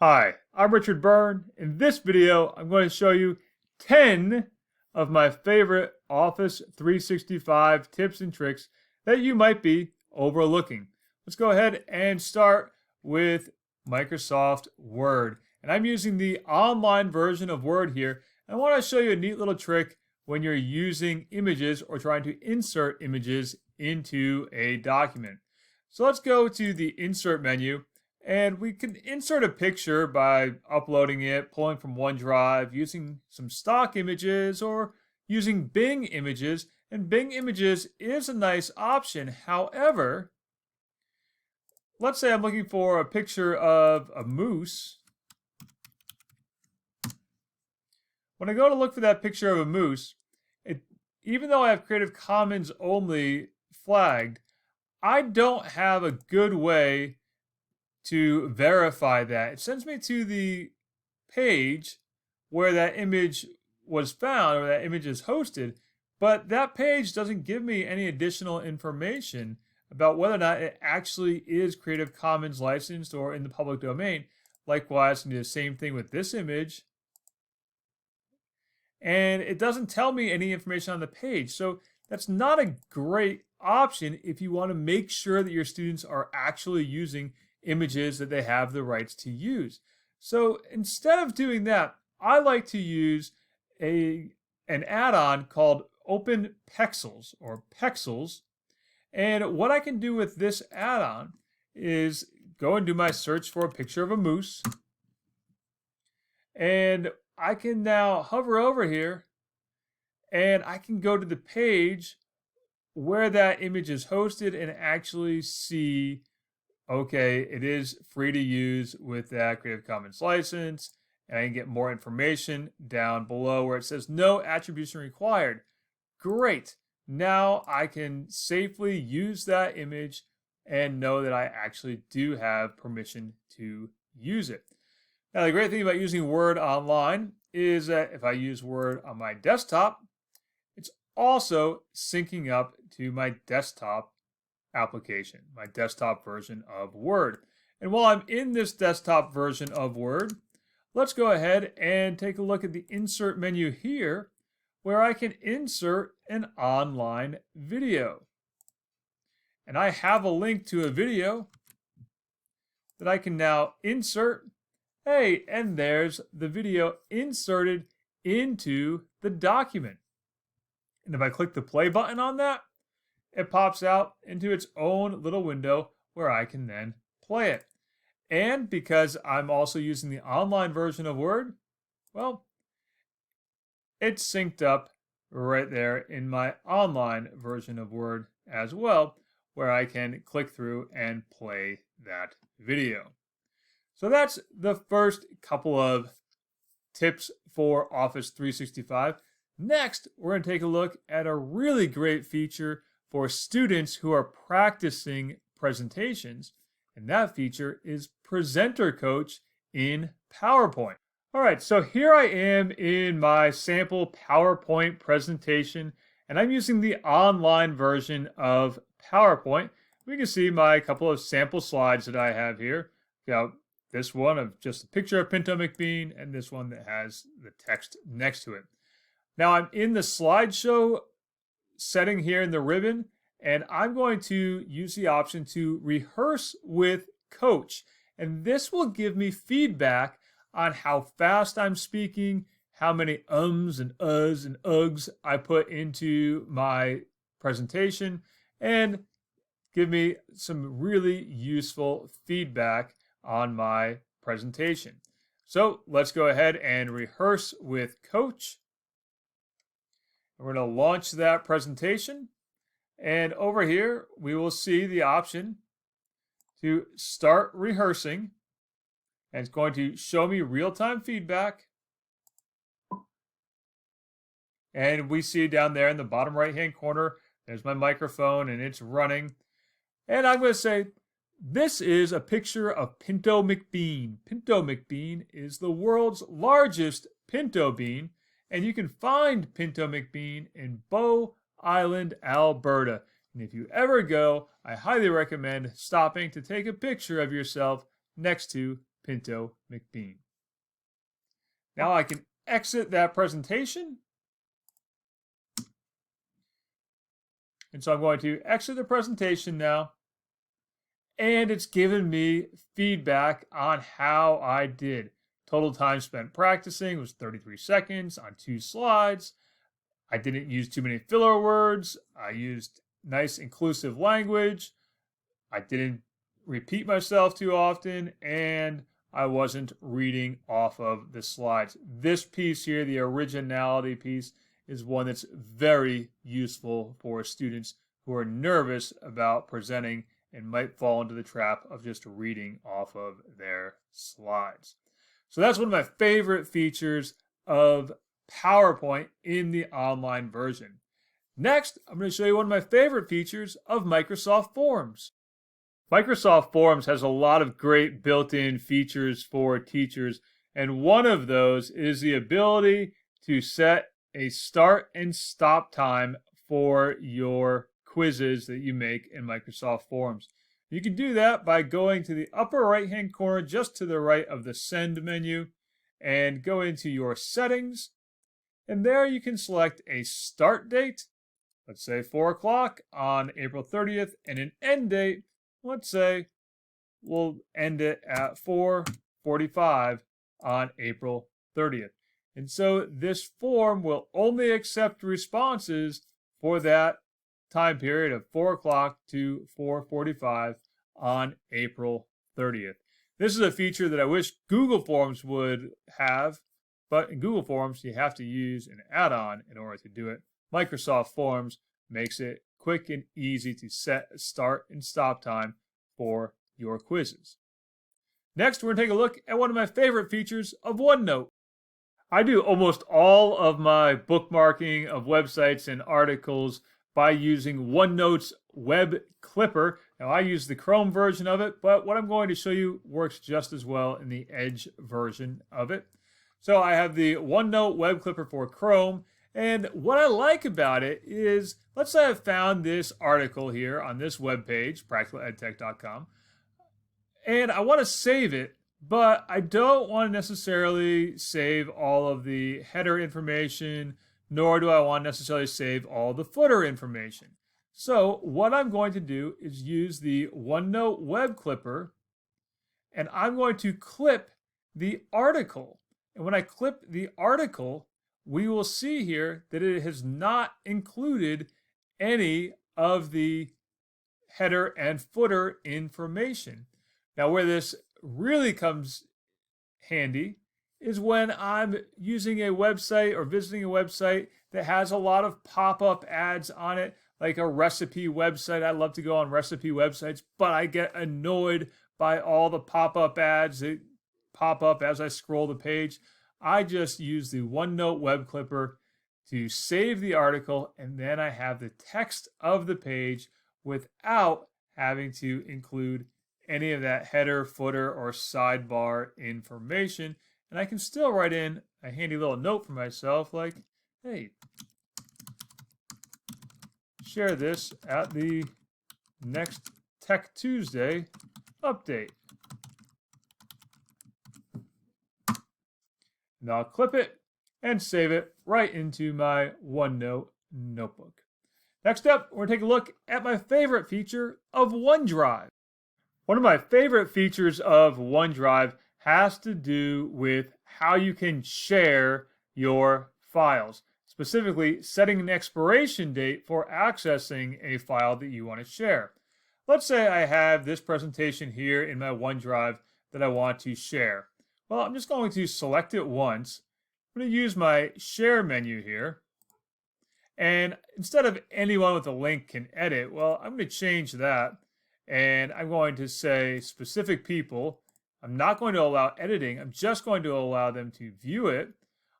Hi, I'm Richard Byrne. In this video, I'm going to show you 10 of my favorite Office 365 tips and tricks that you might be overlooking. Let's go ahead and start with Microsoft Word. And I'm using the online version of Word here. I want to show you a neat little trick when you're using images or trying to insert images into a document. So let's go to the Insert menu. And we can insert a picture by uploading it, pulling from OneDrive, using some stock images, or using Bing images. And Bing images is a nice option. However, let's say I'm looking for a picture of a moose. When I go to look for that picture of a moose, even though I have Creative Commons only flagged, I don't have a good way to verify that. It sends me to the page where that image was found or that image is hosted, but that page doesn't give me any additional information about whether or not it actually is Creative Commons licensed or in the public domain. Likewise, I can do the same thing with this image. And it doesn't tell me any information on the page. So that's not a great option if you want to make sure that your students are actually using images that they have the rights to use. So instead of doing that, I like to use an add-on called Open Pexels or Pexels. And what I can do with this add-on is go and do my search for a picture of a moose. And I can now hover over here and I can go to the page where that image is hosted and actually see, okay, it is free to use with that Creative Commons license, and I can get more information down below where it says no attribution required. Great. Now I can safely use that image and know that I actually do have permission to use it. Now, the great thing about using Word online is that if I use Word on my desktop, it's also syncing up to my desktop application, my desktop version of Word. And while I'm in this desktop version of Word, let's go ahead and take a look at the Insert menu here, where I can insert an online video. And I have a link to a video that I can now insert. Hey, and there's the video inserted into the document. And if I click the play button on that, it pops out into its own little window where I can then play it. And because I'm also using the online version of Word, well, it's synced up right there in my online version of Word as well, where I can click through and play that video. So that's the first couple of tips for Office 365. Next, we're going to take a look at a really great feature for students who are practicing presentations, and that feature is Presenter Coach in PowerPoint. All right, so here I am in my sample PowerPoint presentation, and I'm using the online version of PowerPoint. We can see my couple of sample slides that I have here. Got this one of just a picture of Pinto McBean, and this one that has the text next to it. Now I'm in the slideshow setting here in the ribbon, and I'm going to use the option to rehearse with Coach. And this will give me feedback on how fast I'm speaking, how many ums and uhs and ugs I put into my presentation, and give me some really useful feedback on my presentation. So let's go ahead and rehearse with Coach. We're going to launch that presentation. And over here, we will see the option to start rehearsing. And it's going to show me real-time feedback. And we see down there in the bottom right-hand corner, there's my microphone and it's running. And I'm going to say, this is a picture of Pinto McBean. Pinto McBean is the world's largest pinto bean, and you can find Pinto McBean in Bow Island, Alberta. And if you ever go, I highly recommend stopping to take a picture of yourself next to Pinto McBean. Now I can exit that presentation. And so I'm going to exit the presentation now. And it's given me feedback on how I did. Total time spent practicing was 33 seconds on 2 slides. I didn't use too many filler words. I used nice inclusive language. I didn't repeat myself too often, and I wasn't reading off of the slides. This piece here, the originality piece, is one that's very useful for students who are nervous about presenting and might fall into the trap of just reading off of their slides. So that's one of my favorite features of PowerPoint in the online version. Next, I'm going to show you one of my favorite features of Microsoft Forms. Microsoft Forms has a lot of great built-in features for teachers, and one of those is the ability to set a start and stop time for your quizzes that you make in Microsoft Forms. You can do that by going to the upper right-hand corner, just to the right of the Send menu, and go into your settings, and there you can select a start date, let's say 4 o'clock on April 30th, and an end date, let's say we'll end it at 4:45 on April 30th. And so this form will only accept responses for that time period of 4 o'clock to 4:45 on April 30th. This is a feature that I wish Google Forms would have, but in Google Forms you have to use an add-on in order to do it. Microsoft Forms makes it quick and easy to set a start and stop time for your quizzes. Next, we're going to take a look at one of my favorite features of OneNote. I do almost all of my bookmarking of websites and articles by using OneNote's Web Clipper. Now, I use the Chrome version of it, but what I'm going to show you works just as well in the Edge version of it. So I have the OneNote Web Clipper for Chrome, and what I like about it is, let's say I found this article here on this web page, practicaledtech.com, and I want to save it, but I don't want to necessarily save all of the header information, nor do I want to necessarily save all the footer information. So what I'm going to do is use the OneNote Web Clipper, and I'm going to clip the article. And when I clip the article, we will see here that it has not included any of the header and footer information. Now, where this really comes handy is when I'm using a website or visiting a website that has a lot of pop-up ads on it, like a recipe website. I love to go on recipe websites, but I get annoyed by all the pop-up ads that pop up as I scroll the page. I just use the OneNote Web Clipper to save the article, and then I have the text of the page without having to include any of that header, footer, or sidebar information. And I can still write in a handy little note for myself like, hey, share this at the next Tech Tuesday update. And I'll clip it and save it right into my OneNote notebook. Next up, we're going to take a look at my favorite feature of OneDrive. One of my favorite features of OneDrive has to do with how you can share your files, specifically setting an expiration date for accessing a file that you want to share. Let's say I have this presentation here in my OneDrive that I want to share. Well, I'm just going to select it once. I'm going to use my share menu here. And instead of anyone with a link can edit, well, I'm going to change that. And I'm going to say specific people. I'm not going to allow editing. I'm just going to allow them to view it.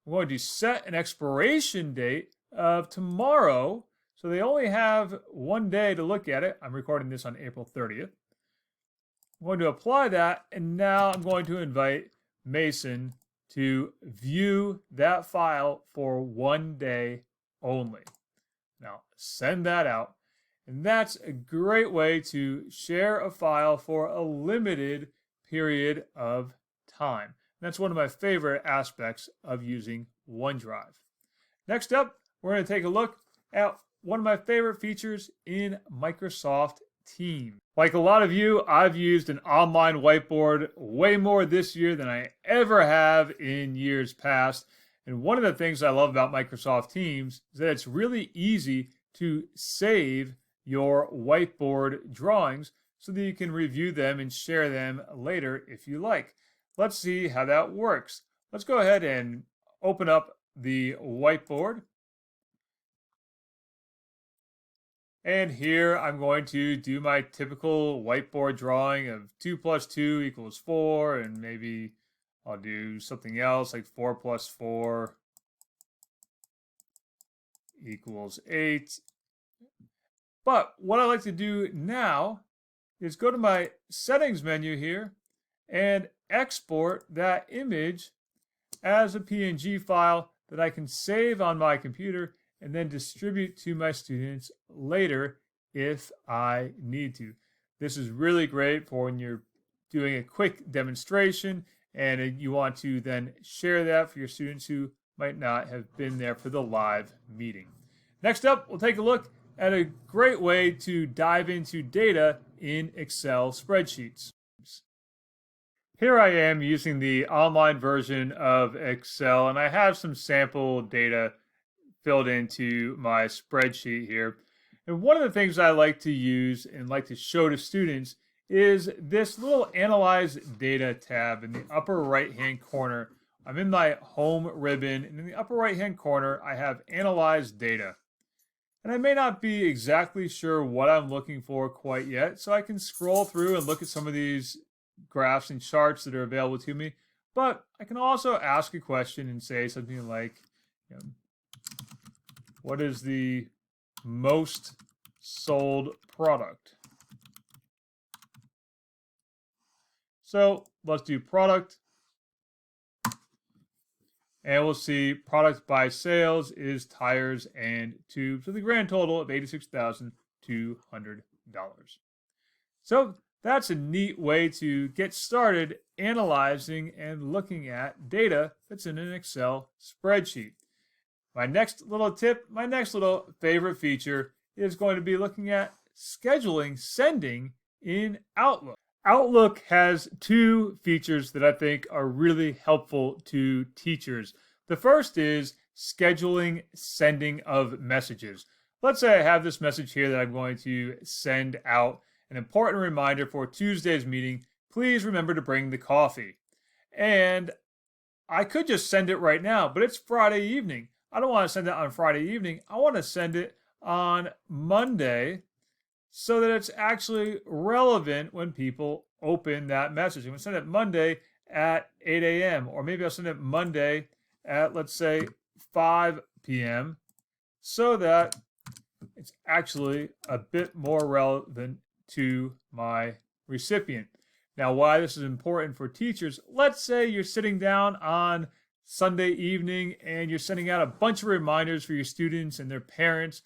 I'm going to set an expiration date of tomorrow. So they only have one day to look at it. I'm recording this on April 30th. I'm going to apply that. And now I'm going to invite Mason to view that file for 1 day only. Now send that out. And that's a great way to share a file for a limited period of time. That's one of my favorite aspects of using OneDrive. Next up, we're going to take a look at one of my favorite features in Microsoft Teams. Like a lot of you, I've used an online whiteboard way more this year than I ever have in years past. And one of the things I love about Microsoft Teams is that it's really easy to save your whiteboard drawings so that you can review them and share them later if you like. Let's see how that works. Let's go ahead and open up the whiteboard. And here I'm going to do my typical whiteboard drawing of 2 plus 2 equals 4, and maybe I'll do something else like 4 plus 4 equals 8. But what I like to do now is go to my settings menu here and export that image as a PNG file that I can save on my computer and then distribute to my students later if I need to. This is really great for when you're doing a quick demonstration and you want to then share that for your students who might not have been there for the live meeting. Next up, we'll take a look at a great way to dive into data in Excel spreadsheets. Here I am using the online version of Excel, and I have some sample data filled into my spreadsheet here. And one of the things I like to use and like to show to students is this little Analyze Data tab in the upper right-hand corner. I'm in my Home ribbon, and in the upper right-hand corner, I have Analyze Data. And I may not be exactly sure what I'm looking for quite yet, so I can scroll through and look at some of these graphs and charts that are available to me. But I can also ask a question and say something like, what is the most sold product? So let's do product. And we'll see product by sales is tires and tubes with a grand total of $86,200. So that's a neat way to get started analyzing and looking at data that's in an Excel spreadsheet. My next little tip, my next little favorite feature is going to be looking at scheduling sending in Outlook. Outlook has two features that I think are really helpful to teachers. The first is scheduling sending of messages. Let's say I have this message here that I'm going to send out, an important reminder for Tuesday's meeting. Please remember to bring the coffee. And I could just send it right now, but it's Friday evening. I don't want to send it on Friday evening. I want to send it on Monday so that it's actually relevant when people open that message. I'm going to send it Monday at 8 a.m. or maybe I'll send it Monday at, let's say, 5 p.m. so that it's actually a bit more relevant to my recipient. Now, why this is important for teachers, let's say you're sitting down on Sunday evening and you're sending out a bunch of reminders for your students and their parents,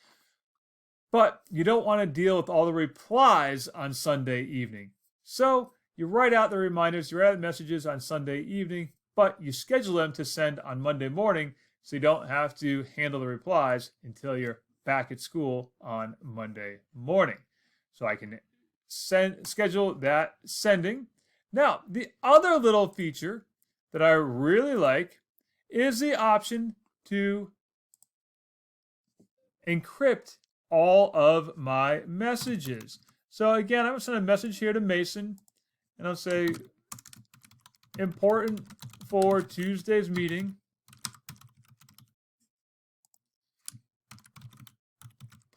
but you don't want to deal with all the replies on Sunday evening. So you write out the reminders, you write out the messages on Sunday evening, but you schedule them to send on Monday morning so you don't have to handle the replies until you're back at school on Monday morning. So I can schedule that sending. Now, the other little feature that I really like is the option to encrypt all of my messages. So again, I'm going to send a message here to Mason, and I'll say, important for Tuesday's meeting.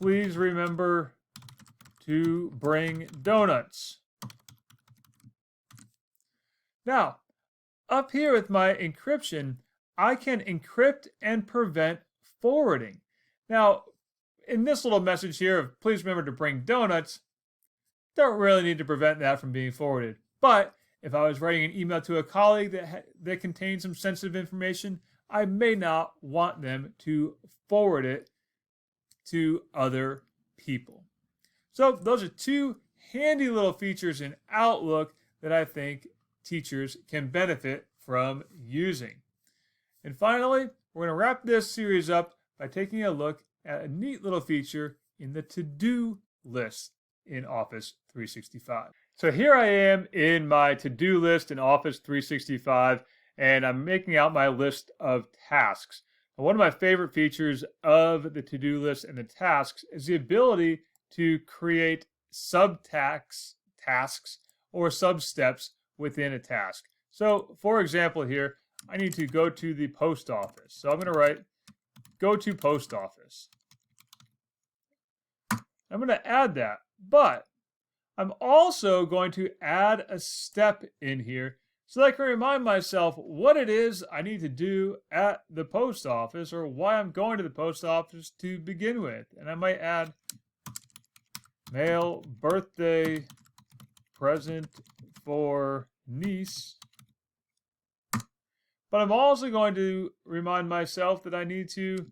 Please remember to bring donuts. Now, up here with my encryption, I can encrypt and prevent forwarding. Now, in this little message here of please remember to bring donuts, don't really need to prevent that from being forwarded. But if I was writing an email to a colleague that contains some sensitive information, I may not want them to forward it to other people. So those are two handy little features in Outlook that I think teachers can benefit from using. And finally, we're going to wrap this series up by taking a look at a neat little feature in the to-do list in Office 365. So here I am in my to-do list in Office 365, and I'm making out my list of tasks. One of my favorite features of the to-do list and the tasks is the ability to create subtasks, tasks, or sub-steps within a task. So for example here, I need to go to the post office. So I'm going to write, go to post office. I'm going to add that, but I'm also going to add a step in here so that I can remind myself what it is I need to do at the post office, or why I'm going to the post office to begin with. And I might add mail birthday present for niece. But I'm also going to remind myself that I need to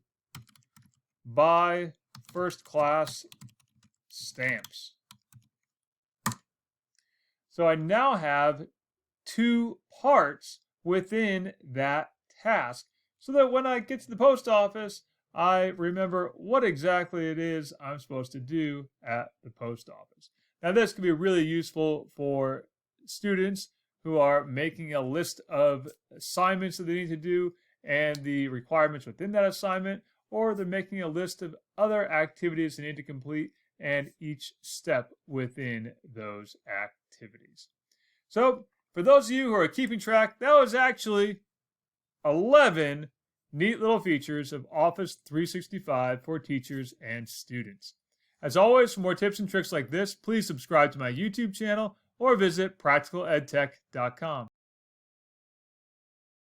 buy first class stamps. So I now have two parts within that task so that when I get to the post office, I remember what exactly it is I'm supposed to do at the post office. Now this can be really useful for students who are making a list of assignments that they need to do and the requirements within that assignment, or they're making a list of other activities they need to complete and each step within those activities. So for those of you who are keeping track, that was actually 11 neat little features of Office 365 for teachers and students. As always, for more tips and tricks like this, please subscribe to my YouTube channel or visit practicaledtech.com.